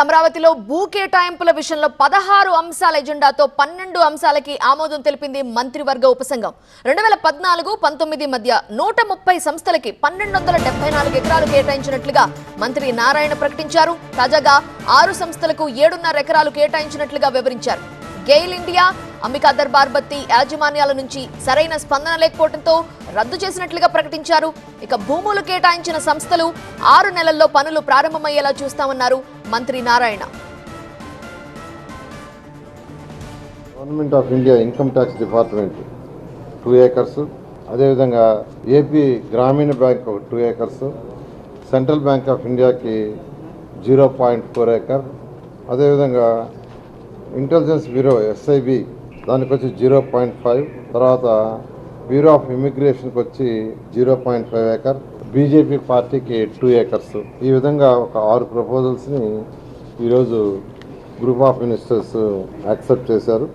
అమరావతిలో భూ కేటాయింపుల విషయంలో 16 అంశాల ఎజెండాతో 12 అంశాలకి ఆమోదం తెలిపింది మంత్రివర్గ ఉపసంఘం. 2014-19 మధ్య 130 సంస్థలకి 1274 ఎకరాలు కేటాయించినట్లుగా మంత్రి నారాయణ ప్రకటించారు. తాజాగా 6 సంస్థలకు 7.5 ఎకరాలు కేటాయించినట్లుగా వివరించారు. గెయిల్ ఇండియా, అంబికా దర్బార్ బత్తి యాజమాన్యాల నుంచి సరైన స్పందన లేకపోవడంతో రద్దు చేసినట్లుగా ప్రకటించారు. ఇక భూములు కేటాయించిన సంస్థలు 6 నెలల్లో పనులు ప్రారంభమయ్యేలా చూస్తామన్నారు మంత్రి Narayana. Government of India income tax department 2 acres, అదేవిధంగా ఏపీ గ్రామీణ bank 2 acres, central bank of ఇండియాకి 0.4 ఏకర్, అదేవిధంగా ఇంటెలిజెన్స్ బ్యూరో SIB దానికి వచ్చి 0.5, తర్వాత బ్యూరో ఆఫ్ ఇమిగ్రేషన్కి వచ్చి 0.5 ఏకర్, బీజేపీ పార్టీకి 2 ఏకర్స్. ఈ విధంగా ఒక 6 ప్రపోజల్స్ని ఈరోజు గ్రూప్ ఆఫ్ మినిస్టర్స్ యాక్సెప్ట్ చేశారు.